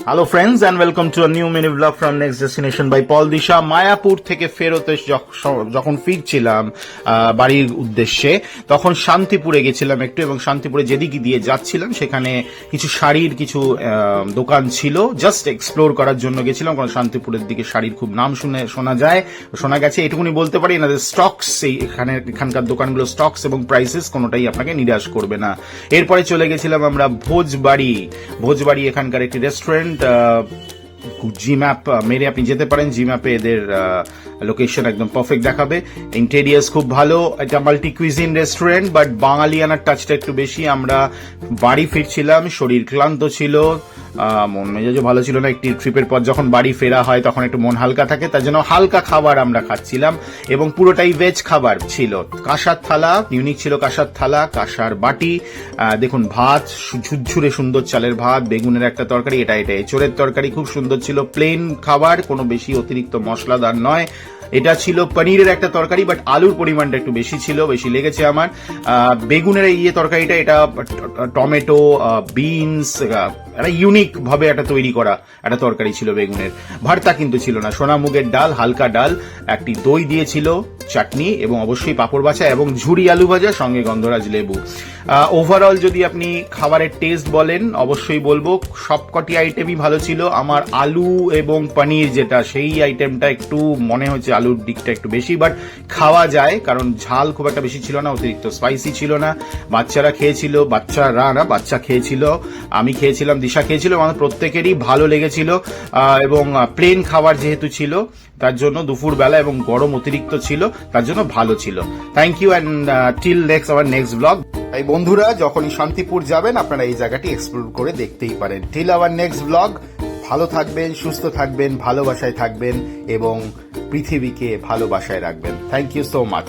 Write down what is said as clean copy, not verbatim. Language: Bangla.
Hello friends and welcome to a new mini blog from next destination by Pal Disha. Mayapur থেকে ফেরত যখন ফিরছিলাম বাড়ির উদ্দেশ্যে, তখন শান্তিপুরে গেছিলাম একটু, এবং শান্তিপুরে যেদিকে দিয়ে যাচ্ছিলাম সেখানে কিছু শাড়ির কিছু দোকান ছিল, জাস্ট এক্সপ্লোর করার জন্য গেছিলাম, কারণ শান্তিপুরের দিকে শাড়ির খুব নাম শোনা গেছে। এটুকুনি বলতে পারি, এনাদের স্টকস, এখানকার দোকানগুলো স্টকস এবং প্রাইসেস কোনোটাই আপনাকে নিরাশ করবে না। এরপরে চলে গেছিলাম আমরা ভোজবাড়ি এখানকার একটি রেস্টুরেন্ট। জি ম্যাপ মেরে আপনি যেতে পারেন, জি ম্যাপে এদের লোকেশন একদম পারফেক্ট দেখাবে। ইন্টেরিয়ার্স খুব ভালো, এটা মাল্টি কুইজিন রেস্টুরেন্ট, বাট বাঙালিয়ানার টাচটা একটু বেশি। আমরা বাড়ি ফিরছিলাম, শরীর ক্লান্ত ছিল, মন মেজাজও ভালো ছিল না। একটি ট্রিপের পর যখন বাড়ি ফেরা হয় তখন একটু মন হালকা থাকে, তার জন্য হালকা খাবার আমরা খাচ্ছিলাম, এবং পুরোটাই ভেজ খাবার ছিল। কাঁসার থালা, ইউনিক ছিল কাঁসার থালা, কাঁসার বাটি, দেখুন ভাত, ঝুরঝুরে সুন্দর চালের ভাত, বেগুনের একটা তরকারি, এটা এঁচোড়ের তরকারি, খুব সুন্দর ছিল। প্লেন খাবার, কোনো বেশি অতিরিক্ত মশলাদার নয়। এটা ছিল পনিরের একটা তরকারি, বাট আলুর পরিমাণটা একটু বেশি ছিল, বেশি লেগেছে আমার। বেগুনের তরকারিটা, এটা টমেটো, বিনস, একটা ইউনিক ভাবে একটা তৈরি করা একটা তরকারি ছিল বেগুনের। ভর্তা কিন্তু ছিল না, সোনা মুগের ডাল, হালকা ডাল, একটি দই দিয়েছিল, চাটনি, এবং অবশ্যই পাঁপড় ভাজা এবং ঝুরি আলু ভাজা, সঙ্গে গন্ধরাজ লেবু। ওভারঅল যদি আপনি খাবারের টেস্ট বলেন, অবশ্যই বলবো সবকটি আইটেমই ভালো ছিল। আমার আলু এবং পনির যেটা, সেই আইটেমটা একটু মনে হচ্ছে আলুর দিকটা একটু বেশি, বাট খাওয়া যায়, কারণ ঝাল খুব একটা বেশি ছিল না, অতিরিক্ত স্পাইসি ছিল না। বাচ্চা খেয়েছিল, আমি খেয়েছিলাম, দিশা খেয়েছিল, আমাদের প্রত্যেকেরই ভালো লেগেছিল। এবং প্লেন খাবার যেহেতু ছিল তার জন্য, দুপুর বেলা এবং গরম অতিরিক্ত ছিল, তার জন্য ভালো ছিল। Thank you and till our next blog. তাই বন্ধুরা, যখনই শান্তিপুর যাবেন আপনারা এই জায়গাটি এক্সপ্লোর করে দেখতেই পারেন। Till our next blog. ভালো থাকবেন, সুস্থ থাকবেন, ভালোবাসায় থাকবেন, এবং পৃথিবীকে ভালোবাসায় রাখবেন। Thank you so much.